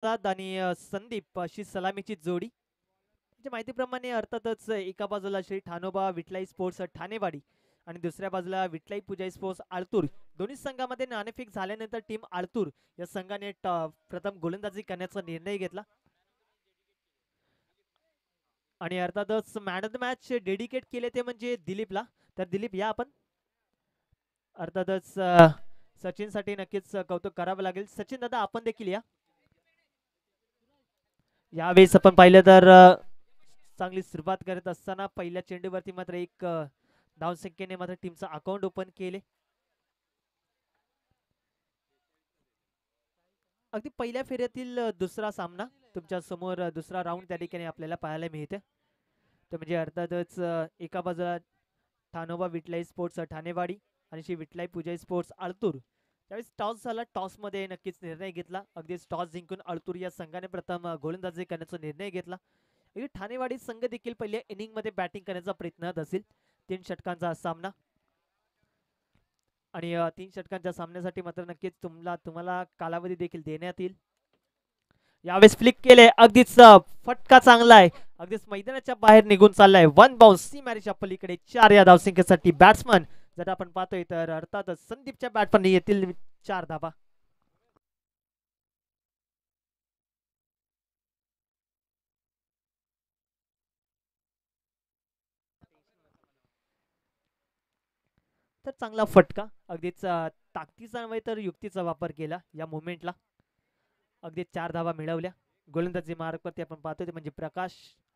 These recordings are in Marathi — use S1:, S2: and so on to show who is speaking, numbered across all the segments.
S1: आणि संदीप अशी सलामीची जोडी. म्हणजे माहितीप्रमाणे अर्थातच एका बाजूला श्री ठाणोबा विठलाई स्पोर्ट्स ठाणेवाडी आणि दुसऱ्या बाजूला विठलाई पूजाई स्पोर्ट्स आळतूर. दोन्ही संघामध्ये नाणेफेक झाल्यानंतर टीम आळतूर या संघाने प्रथम गोलंदाजी करण्याचा निर्णय घेतला आणि अर्थातच man of the match dedicate केले ते म्हणजे दिलीपला. तर दिलीप या आपण. अर्थातच सचिनसाठी नक्कीच कौतुक करावं लागेल. सचिन दादा आपण देखील या. यावेळेस आपण पाहिलं तर चांगली सुरुवात करत असताना पहिल्या चेंडूवरती मात्र एक धावसंख्येने मात्र टीमचं अकाउंट ओपन केले. अगदी पहिल्या फेऱ्यातील दुसरा सामना तुमच्या समोर दुसरा राऊंड त्या ठिकाणी आपल्याला पाहायला मिळते. तर म्हणजे अर्थातच एका बाजूला ठाणोबा विठलाई स्पोर्ट्स ठाणेवाडी आणि श्री विठलाई पूजाई स्पोर्ट्स आळतूर. त्यावेळेस टॉस झाला. टॉसमध्ये नक्कीच निर्णय घेतला. अगदीच टॉस जिंकून आळतूर या संघाने प्रथम गोलंदाजी करण्याचा निर्णय घेतला. ठाणेवाडी संघ देखील पहिल्या इनिंग मध्ये बॅटिंग करण्याचा प्रयत्नात असेल. 3 षटकांचा सामना आणि 3 षटकांच्या सामन्यासाठी मात्र नक्कीच तुम्हाला कालावधी देखील देण्यात येईल. यावेळेस फ्लिक केले. अगदीच फटका चांगला आहे. अगदीच मैदानाच्या बाहेर निघून चाललाय. वन बाउन्स सी मॅरीच्या पलीकडे 4 या धावसंख्येसाठी बॅट्समन जर आपण पाहतोय तर अर्थातच संदीपच्या बॅटमन येतील 4 धाबा. तर चांगला फटका. अगदीच ताकदीचा नव्हे तर युक्तीचा वापर केला या मोमेंटला. अगदी 4 धावा मिळवल्या. गोलंदाजी मार्कवरती आपण पाहतोय ते म्हणजे प्रकाश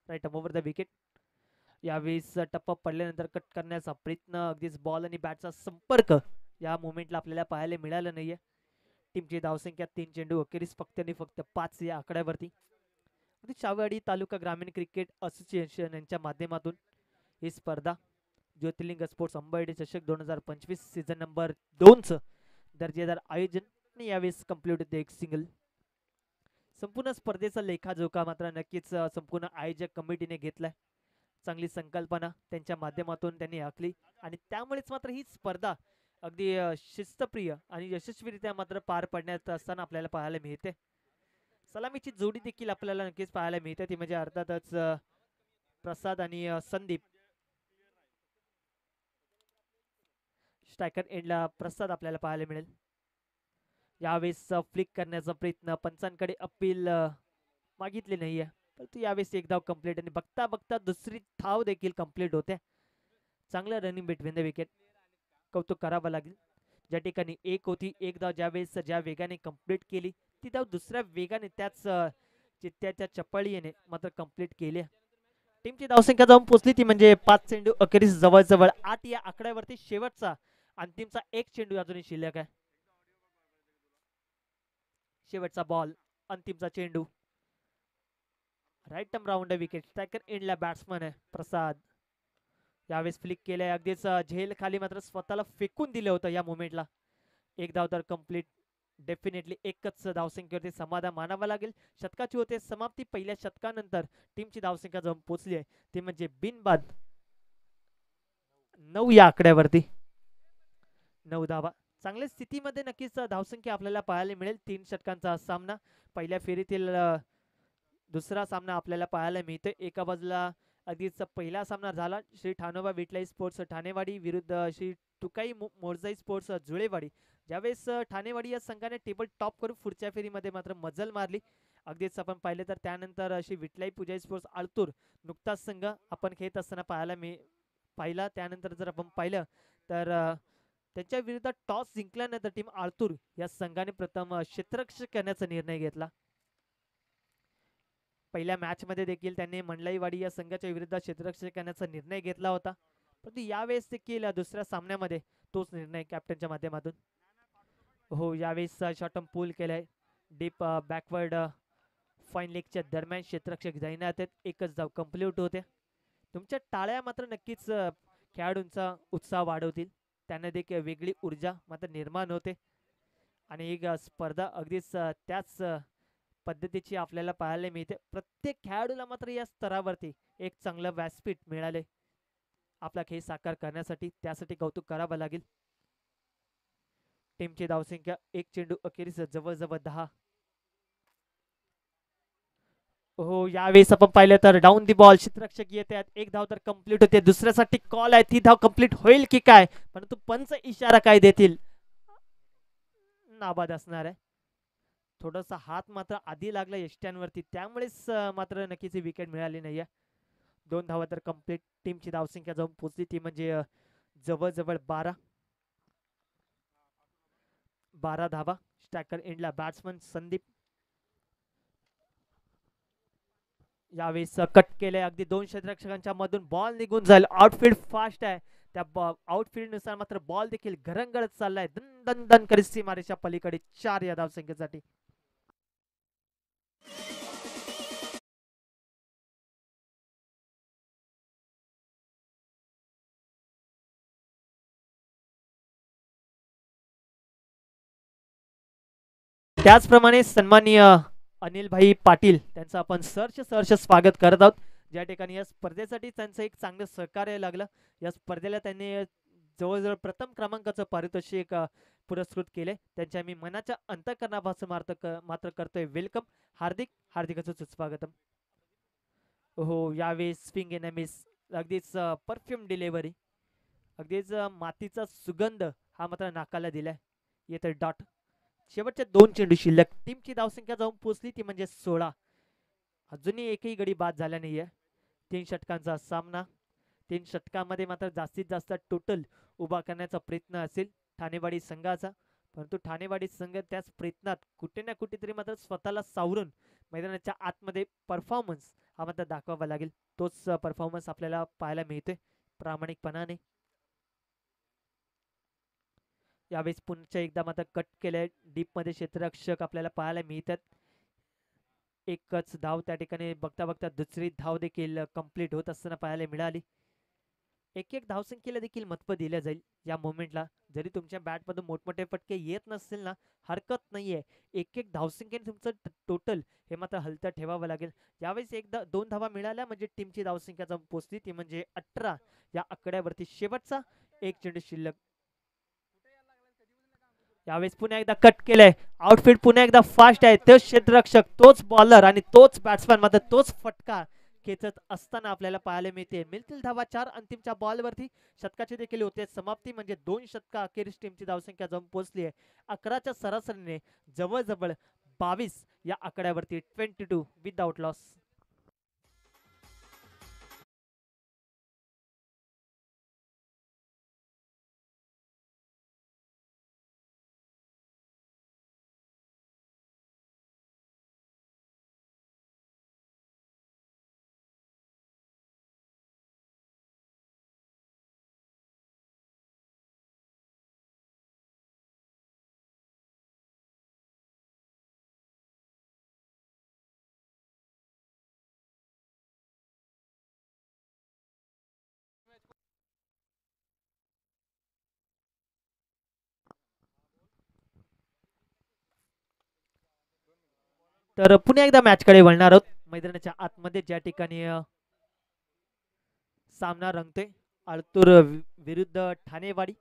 S1: राईट ओव्हर द विकेट. यावेळेस टप्पा पडल्यानंतर कट करण्याचा प्रयत्न. अगदीच बॉल आणि बॅटचा संपर्क या मोमेंटला आपल्याला पाहायला मिळालं नाहीये. टीमची धावसंख्या 3 चेंडू अखेरीस फक्त आणि फक्त 5 या आकड्यावरती. शाहवाडी तालुका ग्रामीण क्रिकेट असोसिएशन यांच्या माध्यमातून ही स्पर्धा ज्योतिर्लिंग स्पोर्ट्स अंबर्डे चषक 2025 सीझन नंबर 2चं दर्जेदार आयोजन आणि यावेळेस कंप्लीट होते एक सिंगल. संपूर्ण स्पर्धेचा लेखाजोखा मात्र नक्कीच संपूर्ण आयोजक कमिटीने घेतलाय. चांगली संकल्पना त्यांच्या माध्यमातून त्यांनी आखली आणि त्यामुळेच मात्र ही स्पर्धा अगदी शिस्तप्रिय आणि यशस्वीरित्या मात्र पार पडण्यात असताना आपल्याला पाहायला मिळते. सलामीची जोडी देखील आपल्याला नक्कीच पाहायला मिळते ती म्हणजे अर्थातच प्रसाद आणि संदीप. स्ट्रायकर एंडला प्रसाद आपल्याला पाहायला मिळेल. यावेळेस फ्लिक करण्याचा प्रयत्न. पंचांकडे अपील मागितले नाहीये परंतु यावेळेस एक धाव कंप्लीट आणि बघता बघता दुसरी धाव देखील कंप्लीट होते. चांगलं रनिंग बिटवीन द विकेट. कौतुक करावं लागेल. ज्या ठिकाणी एक होती एक धाव ज्यावेळेस ज्या वेगाने कंप्लीट केली ती धाव दुसऱ्या वेगाने त्याच चित्त्याच्या चपळीने मात्र कंप्लीट केली. टीमची धावसंख्या जाऊन पोहोचली ती म्हणजे 5 चेंडू अखेरीस जवळजवळ 8 या आकड्यावरती शेवटचा अंतिमचा एक चेंडू अजूनही शिल्लक आहे. शेवटचा बॉल अंतिमचा चेंडू. Right arm round wicket. Striker एंडला बॅट्समन आहे प्रसाद. यावेळेस फ्लिक केलंय. अगदीच झेल खाली मात्र स्वतःला फेकून दिलं होतं या मोमेंटला. एक धाव तर कंप्लीट. डेफिनेटली एकच धावसंख्येवरती समाधान मानावं लागेल. शतकाची होते समाप्ती. पहिल्या शतकानंतर टीमची धावसंख्या जाऊन पोहोचली आहे ती म्हणजे बिनबाद 9 या आकड्यावरती. 9 धावा. चांगल्या स्थितीमध्ये नक्कीच धावसंख्या आपल्याला पाहायला मिळेल. 3 षटकांचा सामना. पहिल्या फेरीतील दुसरा सामना आपल्याला पाहायला मिळतोय. एका बाजूला अगदीच पहिला सामना झाला श्री ठाणोबा विठलाई स्पोर्ट्स ठाणेवाडी विरुद्ध श्री तुकाई मोरजाई स्पोर्ट्स जुळेवाडी. ज्यावेळेस ठाणेवाडी या संघाने टेबल टॉप करून पुढच्या फेरीमध्ये मात्र मजल मारली. अगदीच आपण पाहिलं तर त्यानंतर अशी विठलाई पूजाई स्पोर्ट्स आळतूर नुकताच संघ आपण खेळत असताना पाहिला. त्यानंतर जर आपण पाहिलं तर त्यांच्या विरुद्ध टॉस जिंकल्यानंतर टीम आळतूर या संघाने प्रथम क्षेत्ररक्षण करण्याचा निर्णय घेतला. पहिल्या मॅच मध्ये देखील त्यांनी मंडलाईवाडी या संघाच्या विरुद्ध क्षेत्ररक्षण करण्याचा निर्णय घेतला होता परंतु यावेळेस देखील दुसऱ्या सामन्यामध्ये तोच निर्णय कॅप्टनच्या माध्यमातून. हो यावेळेस शॉर्ट टर्म पूल केलाय. डीप बॅकवर्ड फाईन लेगच्या दरम्यान क्षेत्ररक्षक जाईनात. एकच धाव कंप्लीट होते. तुमच्या टाळ्या मात्र नक्कीच खेळाडूंचा उत्साह वाढवतील. त्यांना देखील वेगळी ऊर्जा मात्र निर्माण होते आणि एक स्पर्धा अगदीच त्याच पद्धतीची आपल्याला पाहायला मिळते. प्रत्येक खेळाडूला मात्र या स्तरावरती एक चांगलं व्यासपीठ मिळाले आपला खेळ साकार करण्यासाठी. त्यासाठी कौतुक करावं लागेल. टीमची धावसंख्या एक चेंडू अखेरीस जवळजवळ 10. हो, यावेळेस आपण पाहिलं तर डाऊन दी बॉल क्षेत्ररक्षक येत आहेत. एक धाव तर कंप्लीट होते. दुसऱ्यासाठी कॉल आहे. ती धाव कंप्लीट होईल की काय? परंतु पंच इशारा काय देतील? नाबाद असणार आहे. थोडासा हात मात्र आधी लागला यष्ट्यांवरती, त्यामुळेच मात्र नक्कीच विकेट मिळाली नाहीये. 2 धावा तर कंप्लीट. टीमची धावसंख्या जाऊन पोहोचली ती म्हणजे जवळजवळ 12 धावा. स्ट्रायकर एंडला बॅट्समन संदीप यावेळेस कट केले. अगदी 2 क्षेत्ररक्षकांच्या मधून बॉल निघून जाईल. आउटफील्ड फास्ट आहे. त्या आउटफील्ड नुसार मात्र बॉल देखील घरंगळत चाललाय. दन दन दन करीत सीमारेच्या पलीकडे 4 या धावसंख्येसाठी. त्याचप्रमाणे सन्माननीय अनिल भाई पाटील त्यांचं आपण सहर्ष स्वागत करत आहोत. ज्या ठिकाणी या स्पर्धेसाठी त्यांचं एक चांगलं सहकार्य लागलं. या स्पर्धेला त्यांनी जवळजवळ प्रथम क्रमांकाचं पारितोषिक पुरस्कृत केले. त्यांच्या मी मनाच्या अंतःकरणापासून मात्र करतोय वेलकम. हार्दिक हार्दिक असं सुस्वागतम. हो, यावेळेस स्विंग एन मिस. अगदीच परफ्यूम डिलेव्हरी. अगदीच मातीचा सुगंध हा मात्र नाकाला दिलाय. येते डॉट. शेवटच्या 2 चेंडू शिल्लक. टीमची धावसंख्या जाऊन पोहोचली ती म्हणजे 16. अजूनही एकही गडी बाद झाला नाहीये. 3 षटकांचा सामना. 3 षटकांमध्ये मात्र जास्तीत जास्त टोटल उभा करण्याचा प्रयत्न असेल ठाणेवाडी संघाचा. परंतु ठाणेवाडी संघ त्याच प्रयत्नात कुठे ना कुठेतरी मात्र स्वतःला सावरून मैदानाच्या आतमध्ये परफॉर्मन्स हा मात्र दाखवावा लागेल. तोच परफॉर्मन्स आपल्याला पाहायला मिळतोय प्रामाणिकपणाने. यावेळेस पुन्हा एकदा मात्र कट केलंय. डीप मध्ये क्षेत्ररक्षक आपल्याला पाहायला मिळतात. एकच धाव त्या ठिकाणी बघता बघता दुसरी धाव देखील कंप्लीट होत असताना पाहायला मिळाली. एक धावसंख्येला देखील महत्व दिलं जाईल या मोमेंटला. जरी तुमच्या बॅटमधून मोठमोठे फटके येत नसतील ना, हरकत नाहीये. एक धावसंख्येने तुमचं टोटल हे मात्र हलतं ठेवावं लागेल. यावेळेस 2 धावा मिळाल्या म्हणजे टीमची धावसंख्या जाऊन पोहोचली ती म्हणजे 18 या आकड्यावरती. शेवटचा 1 चेंडू शिल्लक. यावेळेस पुन्हा एकदा कट केलंय. आउटफील्ड पुन्हा एकदा फास्ट आहे. तोच क्षेत्ररक्षक, तोच बॉलर आणि तोच बॅट्समॅन मात्र तोच फटका खेचत असताना आपल्याला पाहायला मिळते. मिळतील धावा 4 अंतिमच्या बॉलवरती. शतकाची देखील होते समाप्ती म्हणजे 2 षटका अखेरीस टीमची धावसंख्या जाऊन पोहोचली आहे 11च्या सरासरीने जवळजवळ 22 या आकड्यावरती. 22 विदाउट लॉस. तर पुन्हा एकदा मॅचकडे वळणार आहोत. मैदानाच्या आतमध्ये ज्या ठिकाणी सामना रंगतोय आळतूर विरुद्ध ठाणेवाडी.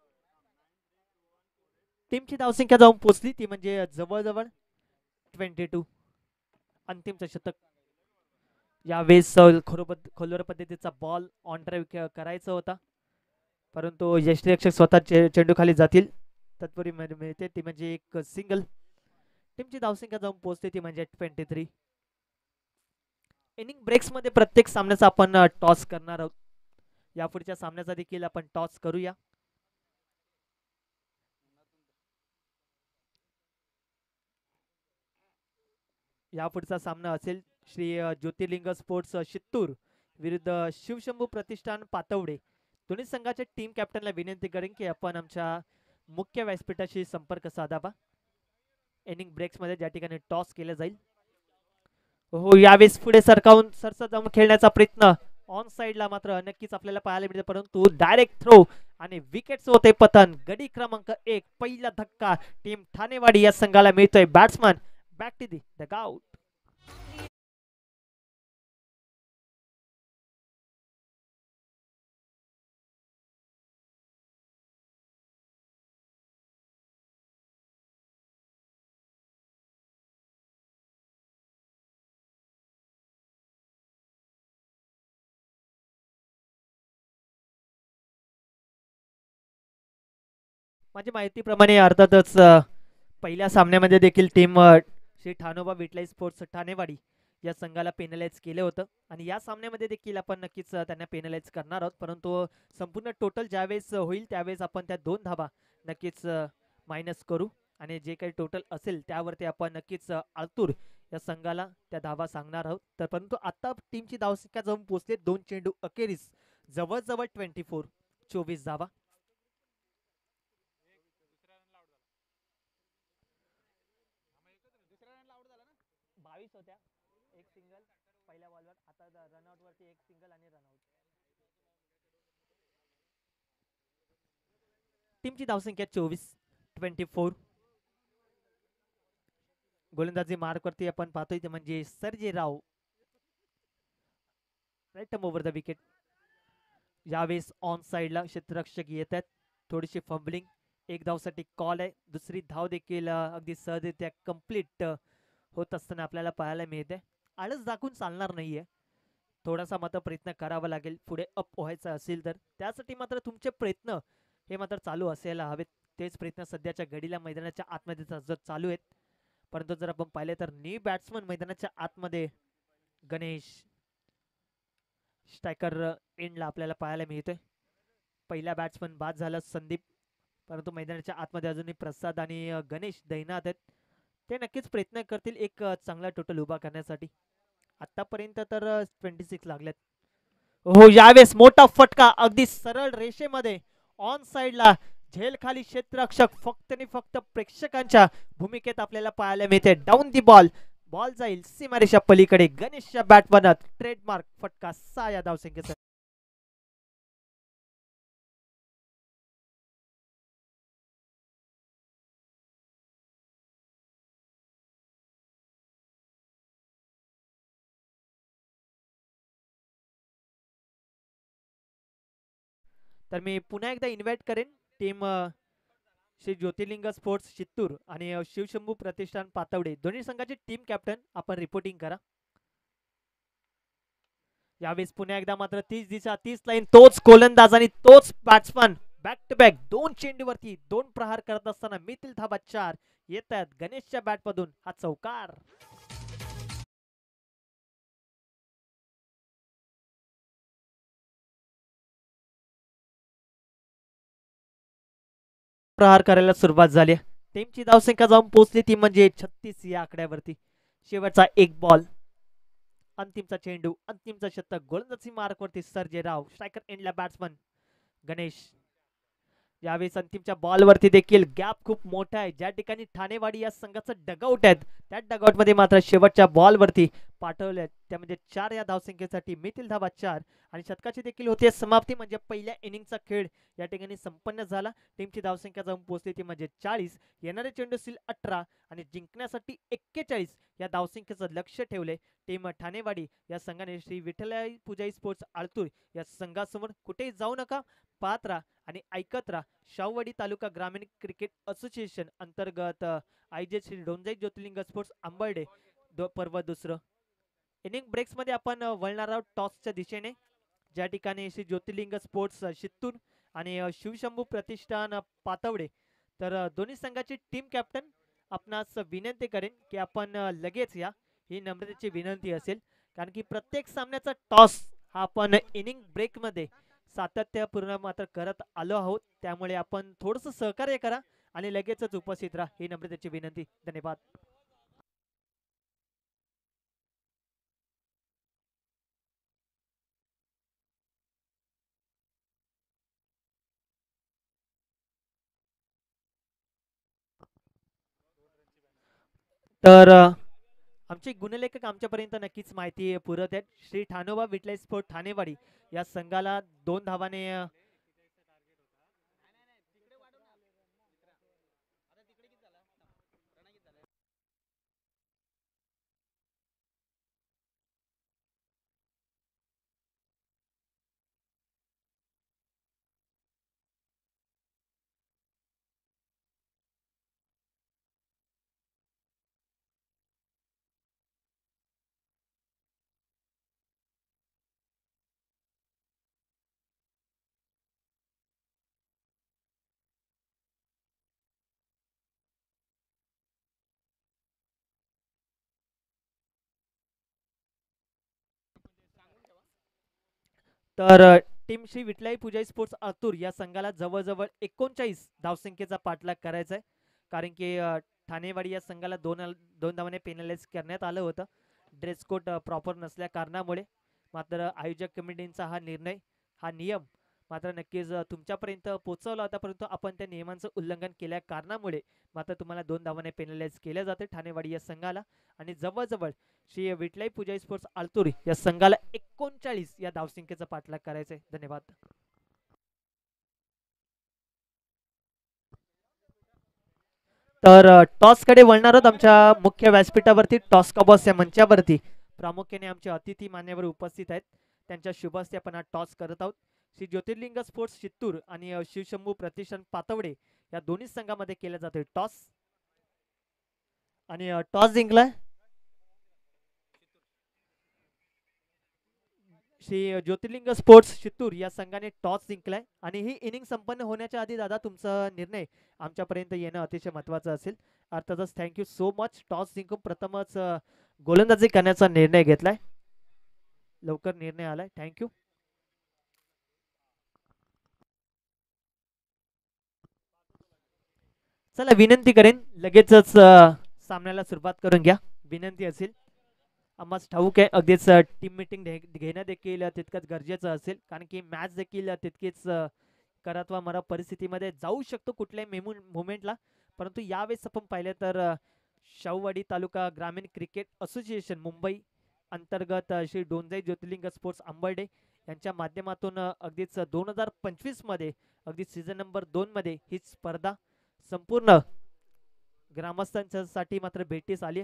S1: टीमची धावसंख्या जाऊन पोहोचली ती म्हणजे जवळजवळ 22. अंतिमचं शतक. यावेळेस खोलवर पद्धतीचा बॉल ऑन ड्राईव्ह करायचा होता, परंतु यष्टीरक्षक स्वतः चेंडू खाली जातील. तत्परी मिळते ती म्हणजे एक सिंगल. टीमची धावसंख्या जाऊन पोहोचते ती म्हणजे 23. इनिंग ब्रेक्स मध्ये प्रत्येक सामन्याचा आपण टॉस करणार आहोत. यापुढच्या सामन्याचा देखील आपण टॉस करूया. यापुढचा सामना असेल श्री ज्योतिर्लिंग स्पोर्ट्स शित्तूर विरुद्ध शिवशंभू प्रतिष्ठान पातवडे. दोन्ही संघाच्या टीम कॅप्टनला विनंती करेन की आपण आमच्या मुख्य व्यासपीठाशी संपर्क साधावा. इनिंग ब्रेक्स मध्ये ज्या ठिकाणी टॉस केला जाईल. हो, यावेळेस पुढे सरकावून सरसा जाऊन खेळण्याचा प्रयत्न ऑन साइडला मात्र नक्कीच आपल्याला पाहायला मिळते, परंतु डायरेक्ट थ्रो आणि विकेट्स होते पतन. गडी क्रमांक 1 पहिला धक्का टीम ठाणेवाडी या संघाला मिळतोय. Batsman back to the dugout. माझ्या माहितीप्रमाणे अर्थातच पहिल्या सामन्यामध्ये देखील टीम श्री ठाणोबा विटलाई स्पोर्ट्स ठाणेवाडी या संघाला पेनलाइज केलं होतं आणि या सामन्यामध्ये देखील आपण नक्कीच त्यांना पेनलाइज करणार आहोत, परंतु संपूर्ण टोटल ज्यावेळेस होईल त्यावेळेस आपण त्या 2 धाबा नक्कीच मायनस करू आणि जे काही टोटल असेल त्यावरती आपण नक्कीच आतूर या संघाला त्या धाबा सांगणार आहोत. तर परंतु आता टीमची धावसंख्या जाऊन पोहोचले 2 चेंडू अखेरीस जवळजवळ 24 धाबा. 22 होत्या, एक सिंगल पहिल्या बॉलवर. आता रनआउट वरती एक सिंगल आणि रनआउट. टीमची धावसंख्या 24. गोलंदाजी मार्कवरती आपण पाहतोय ते म्हणजे Sarje Rao, right over the wicket. यावेळेस ऑन साइडला क्षेत्ररक्षक येत आहेत, थोडीशी फंबलिंग. एक धावसाठी कॉल आहे, दुसरी धाव देखील अगदी सहजरित्या कंप्लीट होत असताना आपल्याला पाहायला मिळते. आळस दाखवून चालणार नाहीये, थोडासा मात्र प्रयत्न करावा लागेल पुढे अप व्हायचं असेल तर. त्यासाठी मात्र तुमचे प्रयत्न हे मात्र चालू असायला हवेत. तेच प्रयत्न सध्याच्या घडीला मैदानाच्या आतमध्ये चालू आहेत. परंतु जर आपण पाहिले तर न्यू बॅट्समन मैदानाच्या आतमध्ये गणेश स्ट्रायकर एंडला आपल्याला पाहायला मिळतोय. पहिला बॅट्समन बाद झाला संदीप, परंतु मैदानाच्या आतमध्ये अजूनही प्रसाद आणि गणेश दैनात आहेत. ते नक्कीच प्रयत्न करतील एक चांगला टोटल उभा करण्यासाठी. आतापर्यंत तर 26 लागल्यात. हो, यावेळेस मोठा फटका अगदी सरळ रेषेमध्ये ऑन साइडला. झेल खाली क्षेत्ररक्षक फक्त आणि फक्त प्रेक्षकांच्या भूमिकेत आपल्याला पाहायला मिळते. डाऊन दी बॉल, बॉल जाईल सीमारेषा पलीकडे. गणेशच्या बॅट बनत ट्रेडमार्क फटका 6 या धावसंख्येचा. तर मी पुन्हा एकदा इन्व्हाइट करेन टीम श्री ज्योतिर्लिंग स्पोर्ट्स चित्तूर आणि शिवशंभू प्रतिष्ठान पातवडे दोन्ही संघाचे टीम कॅप्टन आपण रिपोर्टिंग करा. यावेळेस पुन्हा एकदा मात्र तीच दिशा तीच लाईन, तोच गोलंदाज आणि तोच बॅट्समन. बॅक टू बॅक 2 चेंडूवरती 2 प्रहार करत असताना मितील धाबा 4 येत आहेत गणेशच्या बॅटमधून. हा चौकार प्रहार करायला सुरुवात झाली. टीमची धावसंख्या जाऊन पोहोचली ती म्हणजे 36 या आकड्यावरती. शेवटचा एक बॉल, अंतिमचा चेंडू, अंतिमचा शतक. गोलंदाजी मार्कवरती सर्जे राव, स्ट्रायकर एंडला बॅट्समन गणेश. यावेळेस अंतिमच्या बॉलवरती देखील गॅप खूप मोठा आहे. ज्या ठिकाणी ठाणेवाडी या संघाचं डगआउट आहे त्या डगआउट मध्ये मात्र शेवटच्या बॉलवरती पाठवले त्या म्हणजे 4 या धावसंख्येसाठी मितील धाबा 4 आणि शतकाची देखील होते समाप्ती. म्हणजे पहिल्या इनिंगचा खेळ या ठिकाणी संपन्न झाला. टीमची धावसंख्या जाऊन पोहोचली ती म्हणजे 40. येणारे चेंडू असतील 18 आणि जिंकण्यासाठी 41 या धावसंख्येचं लक्ष ठेवले टीम ठाणेवाडी या संघाने. श्री विठ्ठलाई पुजाई स्पोर्ट्स आळतूर या संघासमोर कुठेही जाऊ नका, पाहत राहा आणि ऐकत राहा. शाहूवाडी तालुका ग्रामीण क्रिकेट असोसिएशन अंतर्गत आयोजित श्री डोंजाई ज्योतिर्लिंग स्पोर्ट्स आंबर्डे पर्व दुसरं. इनिंग ब्रेक्स मध्ये आपण वळणार आहोत टॉसच्या दिशेने, ज्या ठिकाणी श्री ज्योतिर्लिंग स्पोर्ट्स शित्तूर आणि शिवशंभू प्रतिष्ठान पातवडे. तर दोन्ही संघाचे टीम कॅप्टन आपणास विनंती करेन की आपण लगेच या, ही नम्रतेची विनंती असेल. कारण की प्रत्येक सामन्याचा टॉस हा आपण इनिंग ब्रेक मध्ये सातत्यपूर्ण मात्र करत आलो आहोत, त्यामुळे आपण थोडंसं सहकार्य करा आणि लगेचच उपस्थित राहा, ही नम्रतेची विनंती. धन्यवाद. तर आमचे गुणलेखक आमच्यापर्यंत नक्कीच माहिती पुरत आहेत. श्री ठाणोबा विटलाई स्पोर्ट ठाणेवाडी या संघाला 2 धावाने तर टीम श्री विठलाई पूजाई स्पोर्ट्स आतूर या संघाला जवळजवळ 39 धावसंख्येचा पाठलाग करायचा आहे. कारण की ठाणेवाडी या संघाला दोन धावाने पेनलाइज करण्यात आलं होतं ड्रेस कोड प्रॉपर नसल्या कारणामुळे. मात्र आयोजक कमिटीचा हा निर्णय, हा नियम मात्र नक्कीच तुमच्यापर्यंत पोहोचवला होता, परंतु आपण त्या नियमांचं उल्लंघन केल्या कारणामुळे मात्र तुम्हाला 2 धावाने पेनलाइज केले जाते ठाणेवाडी या संघाला. आणि जवळजवळ श्री विठलाई पूजाई स्पोर्ट्स आलतूर या संघाला 39 या धावसंख्येचा पाठलाग करायचा आहे. धन्यवाद. तर टॉस कडे वळणार आहोत. आमच्या मुख्य व्यासपीठावरती टॉस कबॉस या मंचावरती प्रामुख्याने आमचे अतिथी मान्यवर उपस्थित आहेत. त्यांच्या शुभ हस्ते आपण हा टॉस करत आहोत. श्री ज्योतिर्लिंग स्पोर्ट्स चित्तूर आणि शिवशंभू प्रतिष्ठान पातवडे या दोन्ही संघामध्ये केला जातोय टॉस. आणि टॉस जिंकलाय श्री ज्योतिर्लिंग स्पोर्ट्स चित्तूर या संघाने टॉस जिंकलाय. आणि ही इनिंग संपन्न होण्याच्या आधी दादा तुमचा निर्णय आमच्यापर्यंत येणं अतिशय महत्त्वाचं असेल. अर्थातच थँक्यू सो मच. टॉस जिंकून प्रथमच गोलंदाजी करण्याचा निर्णय घेतलाय. लवकर निर्णय आलाय. थँक्यू. चला विनंती करेन लगेचच सामन्याला सुरुवात करून घ्या. विनंती असेल. आम्हाला ठाऊक आहे अगदीच टीम मीटिंग घेणं देखील तितकंच गरजेचं असेल. कारण की मॅच देखील तितकीच करत वा मरा परिस्थितीमध्ये जाऊ शकतो कुठल्याही मुवमेंटला. परंतु यावेळेस आपण पाहिलं तर शाहूवाडी तालुका ग्रामीण क्रिकेट असोसिएशन मुंबई अंतर्गत श्री डोंजाई ज्योतिर्लिंग स्पोर्ट्स अंबर्डे यांच्या माध्यमातून अगदीच 2025 मध्ये अगदी सीझन नंबर 2 मध्ये ही स्पर्धा संपूर्ण ग्रामस्थांसाठी मात्र भेटीस आली.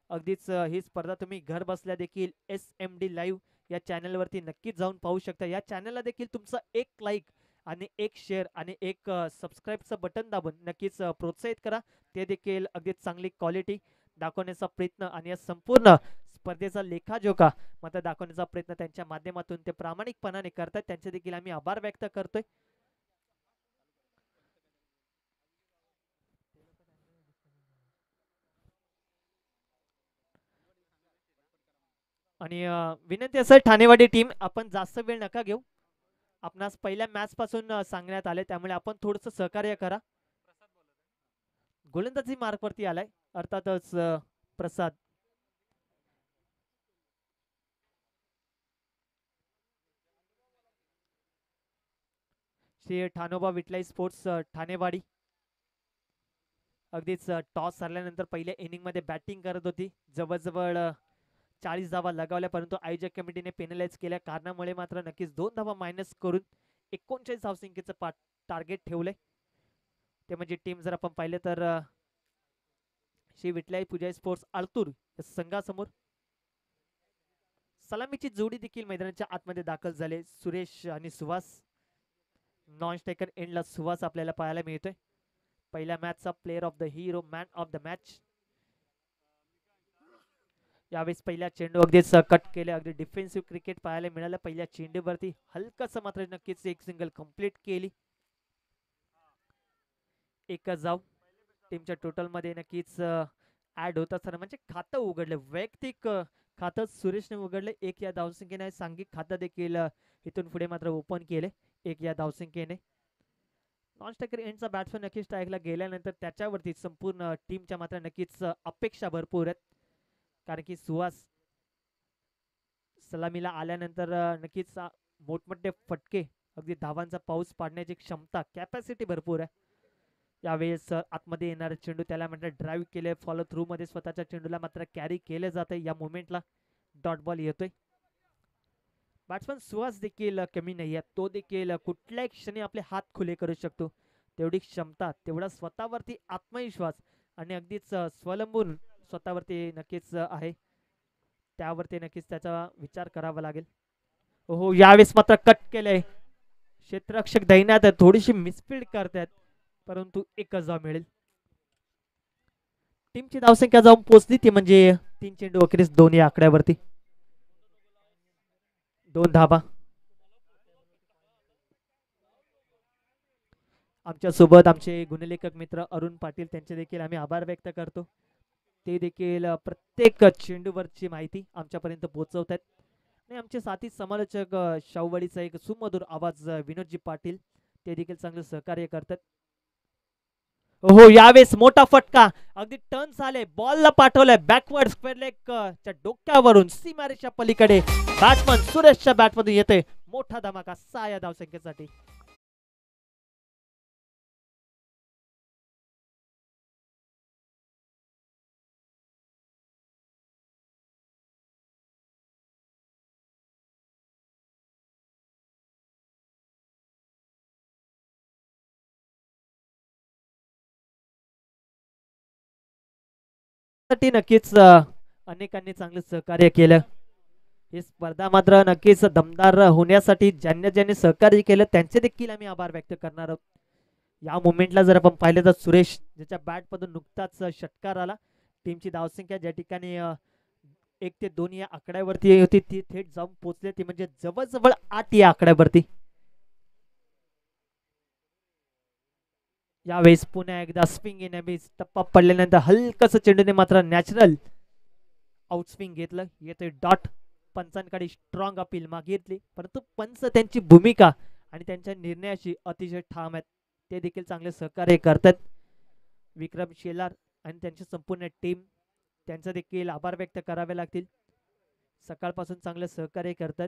S1: अगदीच ही स्पर्धा तुम्ही घर बसल्या देखील SMD लाईव्ह या चॅनलवरती नक्कीच जाऊन पाहू शकता. या चॅनलला देखील तुमचं एक लाईक आणि एक शेअर आणि एक सबस्क्राईबचं बटन दाबून नक्कीच प्रोत्साहित करा. ते देखील अगदीच चांगली क्वालिटी दाखवण्याचा प्रयत्न आणि या संपूर्ण स्पर्धेचा लेखाजोखा मात्र दाखवण्याचा प्रयत्न त्यांच्या माध्यमातून ते प्रामाणिकपणाने करतात. त्यांचे देखील आम्ही आभार व्यक्त करतोय. आणि विनंती असेल ठाणेवाडी टीम आपण जास्त वेळ नका घेऊ. आपणास पहिल्या मॅच पासून सांगण्यात आले त्यामुळे आपण थोडंसं सहकार्य करा. गोलंदाजी मार्कवरती आलाय अर्थातच प्रसाद. श्री ठाणोबा विठलाई स्पोर्ट्स ठाणेवाडी अगदीच टॉस हरल्यानंतर पहिल्या इनिंग मध्ये बॅटिंग करत होती. जवळजवळ 40 धावा लगावल्या, परंतु आयोजक कमिटीने पेनलाइज केल्या कारणामुळे मात्र नक्कीच 2 धावा मायनस करून 39 धावसंख्येचं टार्गेट ठेवलंय. ते म्हणजे टीम जर आपण पाहिलं तर श्री विठलाई पूजाई स्पोर्ट्स आलतूर संघासमोर सलामीची जोडी देखील मैदानाच्या आतमध्ये दाखल झाले. सुरेश आणि सुहास. नॉन स्ट्रायकर एंडला सुहास आपल्याला पाहायला मिळतोय. पहिल्या मॅचचा player of the hero man of the match. यावेळेस पहिल्या चेंडू अगदीच कट केले. अगदी डिफेन्सिव्ह क्रिकेट पाहायला मिळालं. पहिल्या चेंडूवरती हलकस मात्र नक्कीच एक सिंगल कंप्लीट केली. एकच जाव टीमच्या टोटल मध्ये नक्कीच ऍड होत असताना म्हणजे खातं उघडलं. वैयक्तिक खातं सुरेशने उघडले. एक या धावसंख्येने सांघिक खातं देखील इथून पुढे मात्र ओपन केले एक या धावसंख्येने. नॉन स्ट्रायकर एंडचा बॅट्समॅन नक्कीच स्ट्राईकला गेल्यानंतर त्याच्यावरती संपूर्ण टीमच्या मात्र नक्कीच अपेक्षा भरपूर आहेत. कारण की सुहास सलामीला आल्यानंतर नक्कीच मोठमोठे फटके अगदी धावांचा पाऊस पाडण्याची क्षमता कॅपॅसिटी भरपूर आहे. यावेळेस आतमध्ये येणारे चेंडू त्याला म्हणजे ड्राईव्ह केले. फॉलो थ्रू मध्ये स्वतःच्या चेंडूला मात्र कॅरी केले जाते. या मोमेंटला डॉट बॉल येतोय. बॅट्समन सुहास देखील कमी नाही आहे. तो देखील कुठल्याही क्षणी आपले हात खुले करू शकतो. तेवढी क्षमता, तेवढा स्वतःवरती आत्मविश्वास आणि अगदीच स्वलंबून स्वतःवरती नक्कीच आहे. त्यावरती नक्कीच त्याचा विचार करावा लागेल. हो यावेळेस मात्र कट केलंय. क्षेत्ररक्षक दैनात थोडीशी मिसफील्ड करतात, परंतु एकच धाव मिळेल. टीमची धावसंख्या जाऊन पोहोचली ती म्हणजे 3 चेंडू अखेरीस 2 या आकड्यावरती 2 धाबा. आमच्या सोबत आमचे गुणलेखक मित्र अरुण पाटील त्यांचे देखील आम्ही आभार व्यक्त करतो. ते देखील प्रत्येक चेंडूवरची माहिती आमच्यापर्यंत पोहोचवत आहेत. आणि आमचे साथी समालोचक शाहूवाडीचा एक सुमधुर आवाज विनोदजी पाटील ते देखील चांगलं सहकार्य करतात. हो यावेळेस मोठा फटका अगदी टर्न झाले बॉलला पाठवलंय बॅकवर्ड स्क्वेअर लेग च्या डोक्यावरून सीमारेच्या पलीकडे बॅट्समन सुरेशच्या बॅटमधून येते मोठा धमाका 6 या धावसंख्येसाठी. साठी नक्कीच अनेकांनी चांगलं सहकार्य केलं. ही स्पर्धा मात्र नक्कीच दमदार होण्यासाठी ज्यांनी ज्यांनी सहकार्य केलं त्यांचे देखील आम्ही आभार व्यक्त करणार आहोत. या मोमेंटला जर आपण पाहिलं तर सुरेश ज्याच्या बॅट मधून नुकताच षटकार आला. टीमची धावसंख्या ज्या ठिकाणी 1 ते 2 या आकड्यावरती होती ती थेट जाऊन पोहोचले ती म्हणजे जवळजवळ 8 या आकड्यावरती. यावेळेस पुन्हा एकदा स्विंग इन टप्पा पडल्यानंतर हलकस चेंडूने मात्र नॅचरल आउटस्विंग घेतलं. येते डॉट पंचांकडे स्ट्रॉंग अपील मागितली परंतु पंच त्यांची भूमिका आणि त्यांच्या निर्णयाशी अतिशय ठाम आहेत. ते देखील चांगले सहकार्य करतात. विक्रम शेलार आणि त्यांची संपूर्ण टीम त्यांचा देखील आभार व्यक्त करावे लागतील. सकाळपासून चांगले सहकार्य करतात.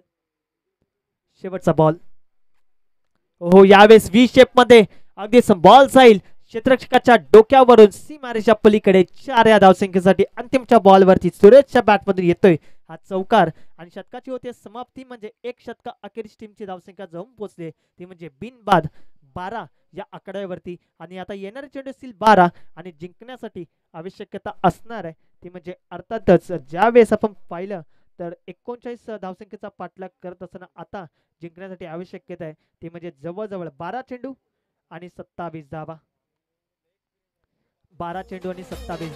S1: शेवटचा बॉल हो यावेळेस व्ही शेप मध्ये अगदी बॉल जाईल क्षेत्ररक्षकाच्या डोक्यावरून सीमारेच्या पलीकडे 4 या धावसंख्येसाठी अंतिमच्या बॉलवरती सुरेशच्या बॅटमधून येतोय हा चौकार आणि शतकाची होते समाप्ती म्हणजे एक शतका अखेरीस टीमची धावसंख्या जाऊन पोहोचली ती म्हणजे बिनबाद 12 या आकड्यावरती आणि आता येणारे चेंडू असतील 12 आणि जिंकण्यासाठी आवश्यकता असणार आहे ती म्हणजे अर्थातच ज्यावेळेस आपण पाहिलं तर 39 धावसंख्येचा पाठलाग करत असताना आता जिंकण्यासाठी आवश्यकता आहे ती म्हणजे जवळजवळ 12 चेंडू आणि 27 धावा. 12 चेंडू आणि 27.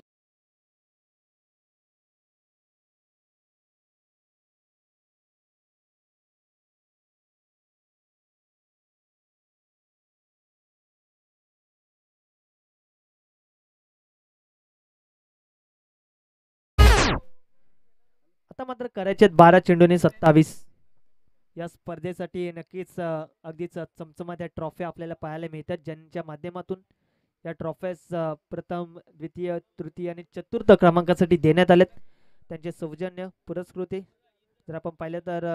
S1: आता मात्र करायचे 12 चेंडू आणि 27. या स्पर्धेसाठी नक्कीच अगदीच चमचमात्या ट्रॉफी आपल्याला पाहायला मिळतात ज्यांच्या माध्यमातून या ट्रॉफीज प्रथम द्वितीय तृतीय आणि चतुर्थ क्रमांकासाठी देण्यात आलेत. त्यांचे सौजन्य पुरस्कृती जर आपण पाहिलं तर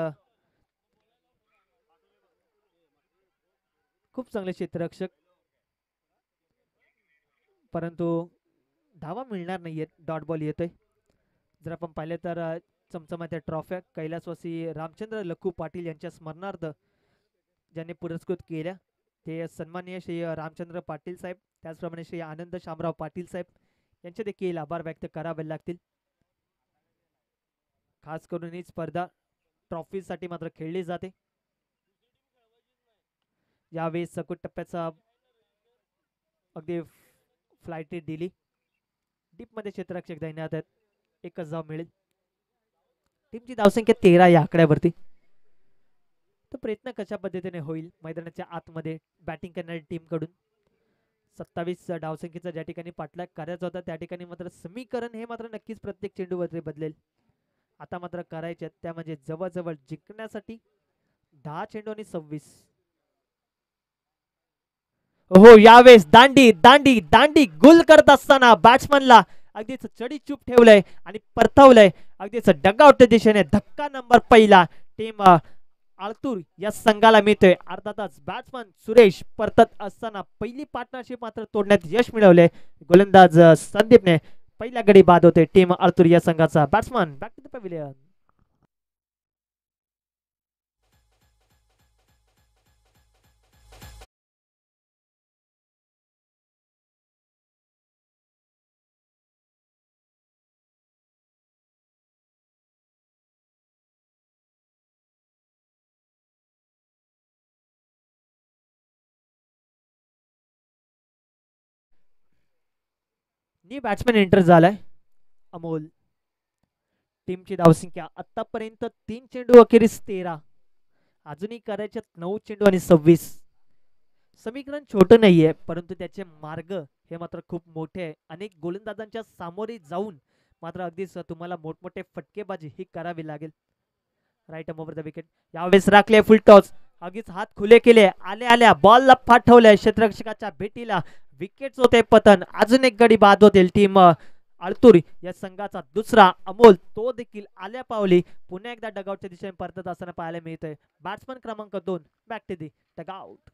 S1: खूप चांगले क्षेत्ररक्षक परंतु धावा मिळणार नाहीयेत. डॉट बॉल येतोय. जर आपण पाहिलं तर चमचमात्या ट्रॉफ्या कैलासवासी रामचंद्र लखू पाटील यांच्या स्मरणार्थ ज्यांनी पुरस्कृत केल्या ते सन्माननीय श्री रामचंद्र पाटील साहेब त्याचप्रमाणे श्री आनंद शामराव पाटील साहेब यांचे देखील आभार व्यक्त करावे लागतील. खास करून ही स्पर्धा ट्रॉफीसाठी मात्र खेळली जाते. यावेळी सकुट टप्प्याचा अगदी फ्लाईट दिली डीप मध्ये क्षेत्ररक्षक देण्यात आहेत. एकच धाव मिळेल. टीमची धावसंख्या 13 या आकड्यावरती. तो प्रयत्न कशा पद्धतीने होईल मैदानाच्या आतमध्ये बॅटिंग करणारी टीम कडून 27 धावसंख्येचा ज्या ठिकाणी पाठलाग करायचा होता त्या ठिकाणी मात्र समीकरण हे मात्र नक्कीच प्रत्येक चेंडूवरती बदलेल. आता मात्र करायचे त्या म्हणजे जवळजवळ जिंकण्यासाठी 10 चेंडू आणि 26. हो यावेळेस दांडी दांडी दांडी गुल करत असताना बॅट्समनला अगदीच चढी चूप ठेवलंय आणि परतवलंय अगदीच डगआउटच्या दिशेने धक्का नंबर पहिला टीम आळतूर या संघाला मिळतोय. अर्थातच बॅट्समन सुरेश परतत असताना पहिली पार्टनरशिप मात्र तोडण्यात यश मिळवले. गोलंदाज संदीपने पहिल्या गडी बाद होते टीम आळतूर या संघाचा. Batsman back to the pavilion. New batsman enter झालाय अमोल. टीमची धावसंख्या आतापर्यंत 3 चेंडू अखेरीस 13. अजूनही करायचे 9 चेंडू आणि 26. समीकरण छोटं नाहीये परंतु त्याचे मार्ग हे मात्र खूप मोठे आहे. अनेक गोलंदाजांच्या सामोरे जाऊन मात्र अगदीच तुम्हाला मोठमोठे फटकेबाजी ही करावी लागेल. Right arm over the wicket. यावेळेस राखले फुल टॉस. अगदीच हात खुले केले. आल्या बॉलला पाठवलंय क्षेत्ररक्षकाच्या भेटीला. विकेट होते पतन. अजून एक गडी बाद होतील टीम आळतूर या संघाचा दुसरा. अमोल तो देखील आल्या पावली पुन्हा एकदा डगआउटच्या दिशेने परतत असताना पाहायला मिळतंय. बॅट्समन क्रमांक 2 back to the dugout.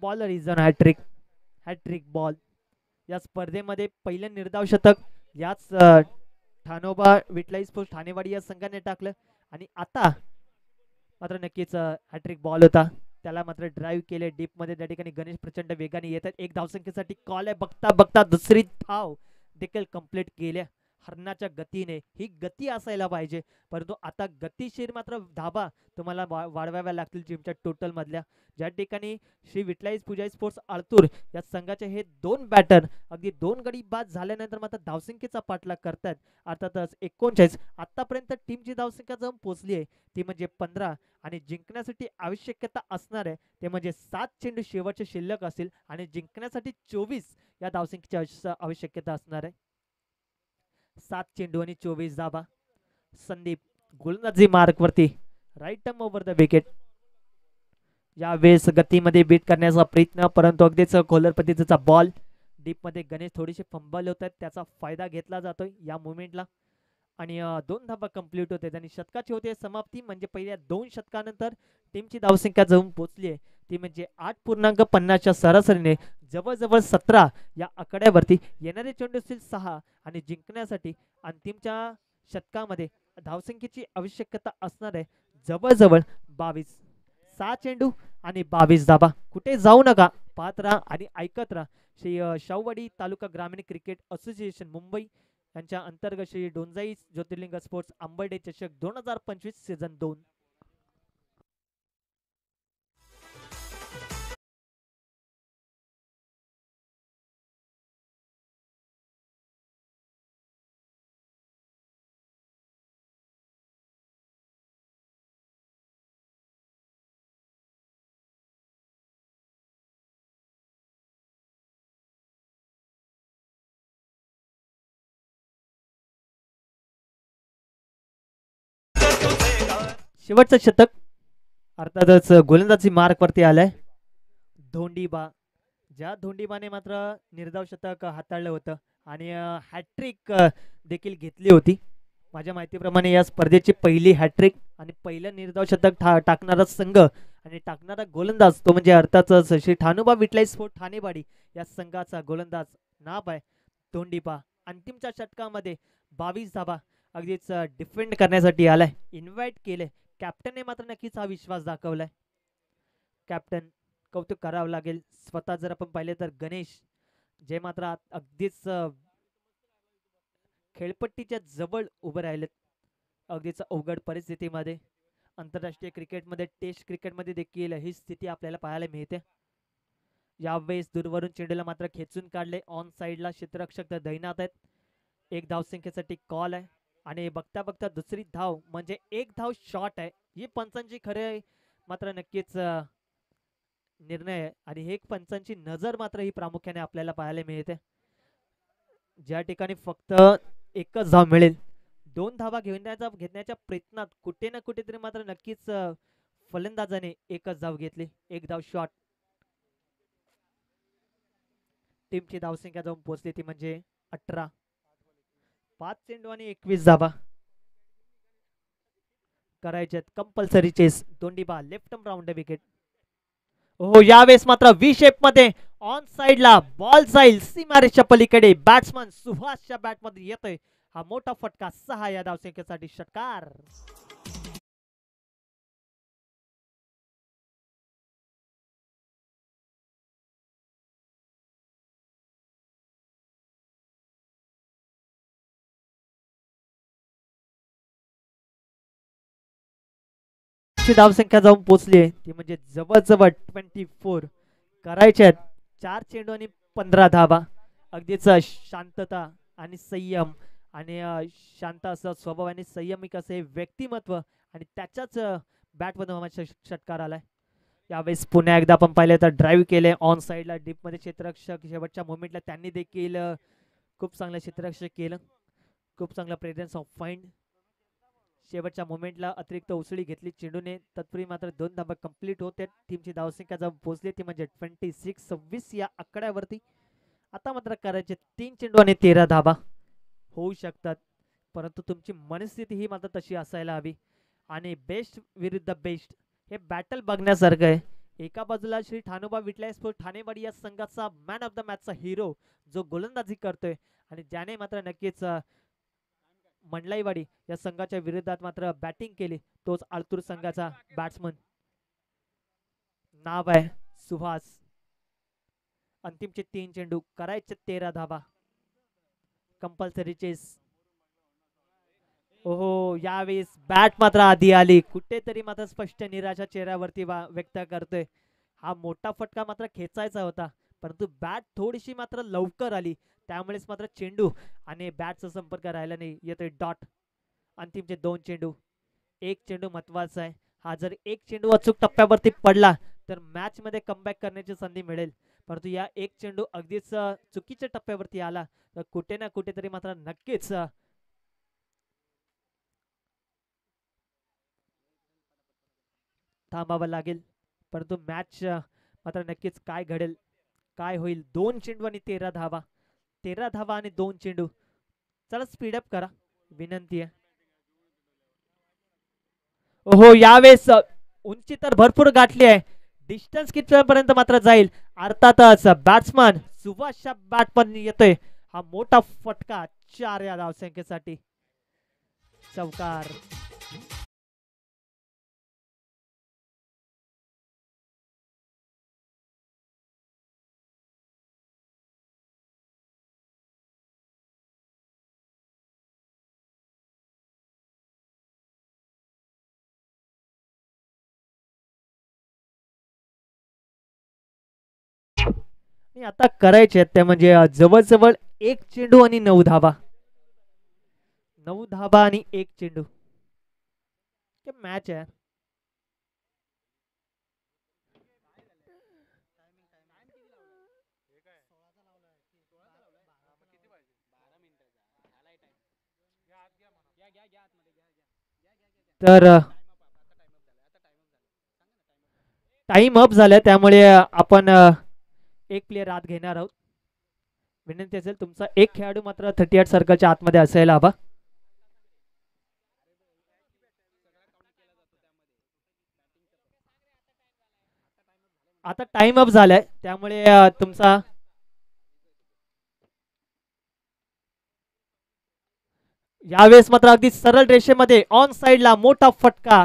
S1: Bowler is on hattrick. Hattrick ball. या स्पर्धेमध्ये पहिलं निर्धाव शतक याच ठाणोबा विटलाई स्पोर्ट्स ठाणेवाडी या संघाने टाकलं. आणि आता मात्र नक्कीच हॅट्रिक बॉल होता. त्याला मात्र ड्राईव्ह केले डीप मध्ये. त्या ठिकाणी गणेश प्रचंड वेगाने येतात. एक धावसंख्येसाठी कॉल आहे. बघता बघता दुसरी धाव देखील कंप्लीट केल्या हरणाच्या गतीने. ही गती असायला पाहिजे, परंतु आता गतिशीर मात्र धाबा तुम्हाला वाढवाव्या लागतील टीमच्या टोटल मधल्या. ज्या ठिकाणी श्री विठलाई पूजा स्पोर्ट्स आळतूर या संघाचे हे दोन बॅटर अगदी दोन गडी बाद झाल्यानंतर मात्र धावसंख्येचा पाठलाग करतात. अर्थातच 39 आतापर्यंत टीमची धावसंख्या जाऊन पोहोचली आहे ती म्हणजे 15. आणि जिंकण्यासाठी आवश्यकता असणार आहे ते म्हणजे 7 चेंडू शेवटचे शिल्लक असतील आणि जिंकण्यासाठी 24 या धावसंख्येची आवश्यकता असणार आहे. 7 चेंडू आणि 24 धाबा. संदीप गोलंदाजी मार्क वरती. Right arm over the wicket. यावेळेस गतीमध्ये बीट करण्याचा प्रयत्न, परंतु अगदीच खोलर पद्धतीचा बॉल. डीप मध्ये गणेश थोडीशी फंबल होत आहेत. त्याचा फायदा घेतला जातोय या मुवमेंटला. आणि 2 धाबा कंप्लीट होते आणि शतकाची होते समाप्ती. म्हणजे पहिल्या 2 शतकानंतर टीमची धावसंख्या जाऊन पोहोचली आहे ती म्हणजे 8.50च्या सरासरीने जवळजवळ 17 या आकड्यावरती. येणारे चेंडू असतील 6 आणि जिंकण्यासाठी अंतिमच्या शतकामध्ये धावसंख्येची आवश्यकता असणार आहे जवळजवळ 22. 6 चेंडू आणि 22 धाबा. कुठे जाऊ नका, पाहत राहा आणि ऐकत राहा श्री शाहूवाडी तालुका ग्रामीण क्रिकेट असोसिएशन मुंबई यांच्या अंतर्गत श्री डोंजाई ज्योतिर्लिंग स्पोर्ट्स आंबर्डे चषक 2025 सीझन 2. शेवटचं शतक अर्थातच गोलंदाजी मार्क वरती आलाय धोंडीबा. ज्या धोंडीबाने मात्र निर्धाव शतक हाताळलं होतं आणि हॅट्रिक देखील घेतली होती. माझ्या माहितीप्रमाणे या स्पर्धेची पहिली हॅट्रिक आणि पहिलं निर्धाव शतक टाकणारा संघ आणि टाकणारा गोलंदाज तो म्हणजे अर्थातच श्री ठाणोबा विटलाई स्पोर्ट ठाणेवाडी या संघाचा गोलंदाज नाव आहे धोंडीबा. अंतिमच्या षटकामध्ये 22 धाबा अगदीच डिफेंड करण्यासाठी आलाय. इन्व्हाइट केले कॅप्टनने मात्र नक्कीच हा विश्वास दाखवलाय. कॅप्टन कौतुक करावं लागेल. स्वतः जर आपण पाहिले तर गणेश जे मात्र अगदीच खेळपट्टीच्या जवळ उभे राहिलेत अगदीच अवघड परिस्थितीमध्ये. आंतरराष्ट्रीय क्रिकेटमध्ये टेस्ट क्रिकेटमध्ये देखील ही स्थिती आपल्याला पाहायला मिळते. यावेळेस दूरवरून चेंडूला मात्र खेचून काढले. ऑन साइडला क्षेत्ररक्षक दैनात आहेत. एक धावसंख्येसाठी कॉल आहे आणि बघता बघता दुसरी धाव म्हणजे एक धाव शॉट आहे. ही पंचांची खरे मात्र नक्कीच निर्णय आहे आणि हे पंचांची नजर मात्र ही प्रामुख्याने आपल्याला पाहायला मिळते. ज्या ठिकाणी फक्त एकच धाव मिळेल 2 धावा घेण्याच्या प्रयत्नात कुठे ना कुठेतरी मात्र नक्कीच फलंदाजाने एकच धाव घेतली. एक धाव शॉट. टीमची धावसंख्या जाऊन पोहोचली ती म्हणजे 18. 5 चेंडू आणि 21 धावा करायचे compulsory chase. Dondiba left round wicket. हो यावेळेस मात्र व्ही शेप मध्ये ऑन साइडला बॉल जाईल सीमारेषच्या पलीकडे. बॅट्समन सुहासच्या बॅट मध्ये येतोय हा मोठा फटका. 6 या धावसंख्येसाठी षटकार. ची धावसंख्या जाऊन पोहोचली आहे ती म्हणजे जवळजवळ 24 करायचे आहेत. 4 चेंडू आणि 15 धावा. अगदीच शांतता आणि संयम आणि शांत असं स्वभाव आणि संयमिक असं हे व्यक्तिमत्व आणि त्याच्याच बॅटमधून षटकार आलाय. यावेळेस पुन्हा एकदा आपण पाहिलं तर ड्राईव्ह केले ऑन साईडला डीपमध्ये क्षेत्ररक्षक शेवटच्या मोमेंटला त्यांनी देखील खूप चांगलं क्षेत्ररक्षक केलं. खूप चांगला प्रेझेन्स ऑफ माइंड. शेवटच्या मोमेंटला अतिरिक्त उसळी घेतली चेंडूने. तत्पूर्वी मात्र 2 धाबा कंप्लीट होते. टीमची धावसंख्या जर पोहोचली ती म्हणजे 26 या आकड्यावरती. आता मात्र करायचे 3 चेंडू आणि 13 धाबा होऊ शकतात, परंतु तुमची मनस्थिती ही मात्र तशी असायला हवी. आणि बेस्ट विरुद्ध बेस्ट हे बॅटल बघण्यासारखं आहे. एका बाजूला श्री ठाणोबा विटलाय स्पोर्ट ठाणेवाडी या संघाचा मॅन ऑफ द मॅचचा हिरो जो गोलंदाजी करतोय आणि ज्याने मात्र नक्कीच मंडलाईवाडी या संघाच्या विरोधात मात्र बॅटिंग केली तोच आळतूर संघाचा बॅट्समन नाव आहे सुहास. अंतिमचे 3 चेंडू करायचे 13 धाबा कंपल्सरी चेस. ओहो यावेळेस बॅट मात्र आधी आली. कुठेतरी मात्र स्पष्ट निराशा चेहऱ्यावरती व्यक्त करतोय. हा मोठा फटका मात्र खेचायचा होता परंतु बॅट थोडीशी मात्र लवकर आली त्यामुळेच मात्र चेंडू आणि बॅटचा संपर्क राहिला नाही. येतोय डॉट. अंतिमचे 2 चेंडू. एक चेंडू महत्वाचा आहे. हा जर एक चेंडू अचूक टप्प्यावरती पडला तर मॅच मध्ये कमबॅक करण्याची संधी मिळेल, परंतु या एक चेंडू अगदीच चुकीच्या टप्प्यावरती आला तर कुठे ना कुठेतरी मात्र नक्कीच थांबावं लागेल. परंतु मॅच मात्र नक्कीच काय घडेल काय होईल. 2 चेंडू आणि 13 धावा. 13 धावा आणि 2 चेंडू. चला स्पीडअप करा विनंती आहे. हो यावेळेस उंची तर भरपूर गाठली आहे. डिस्टन्स कितीपर्यंत मात्र जाईल अर्थातच बॅट्समन सुभाषच्या बॅट पण येतोय हा मोठा फटका 4 या धावसंख्येसाठी. चौकार. आता करायचे ते म्हणजे जवळजवळ 1 चेंडू आणि 9 धावा. 9 धावा आणि 1 चेंडू मॅच आहे. तर टाइम अप झालाय त्यामुळे आपण एक प्लेयर आत घेणार आहोत. विनंती असेल तुमचा एक खेळाडू मात्र 38 सर्कलच्या आतमध्ये असायला हवा. आता टाइम अप झालाय त्यामुळे तुमचा यावेळेस मात्र अगदी सरळ रेषेमध्ये ऑन साइडला मोठा फटका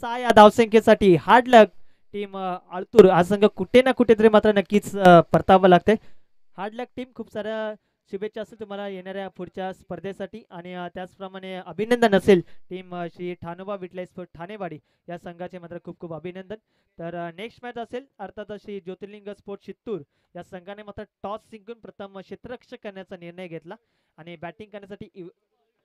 S1: 6 या धावसंख्येसाठी. हार्ड लक टीम आळतूर हा संघ कुठे ना कुठेतरी मात्र नक्कीच परतावं लागतंय. हार्ड लक टीम खूप साऱ्या शुभेच्छा असेल तुम्हाला येणाऱ्या पुढच्या स्पर्धेसाठी आणि त्याचप्रमाणे अभिनंदन असेल टीम श्री ठाणोबा विटलाय स्पोर्ट ठाणेवाडी या संघाचे मात्र खूप खूप अभिनंदन. तर नेक्स्ट मॅच असेल अर्थात श्री ज्योतिर्लिंग स्पोर्ट चित्तूर या संघाने मात्र टॉस जिंकून प्रथम क्षेत्ररक्षक करण्याचा निर्णय घेतला आणि बॅटिंग करण्यासाठी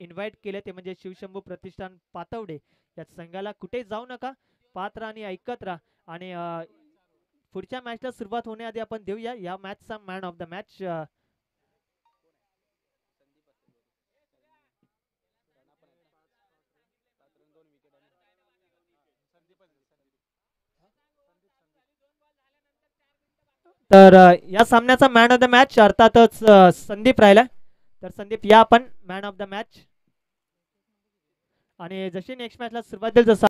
S1: इन्व्हाइट केले ते म्हणजे शिवशंभू प्रतिष्ठान पातवडे या संघाला. कुठे जाऊ नका, पाहत राहा आणि ऐकत राहा आणि पुढच्या मॅचला सुरुवात होण्याआधी आपण देऊया या मॅचचा मॅन ऑफ द मॅच. तर या सामन्याचा मॅन ऑफ द मॅच अर्थातच संदीप राहिला. तर संदीप या आपण मॅन ऑफ द मॅच आणि जशी नेक्स्ट मॅचला सुरुवात देईल जसं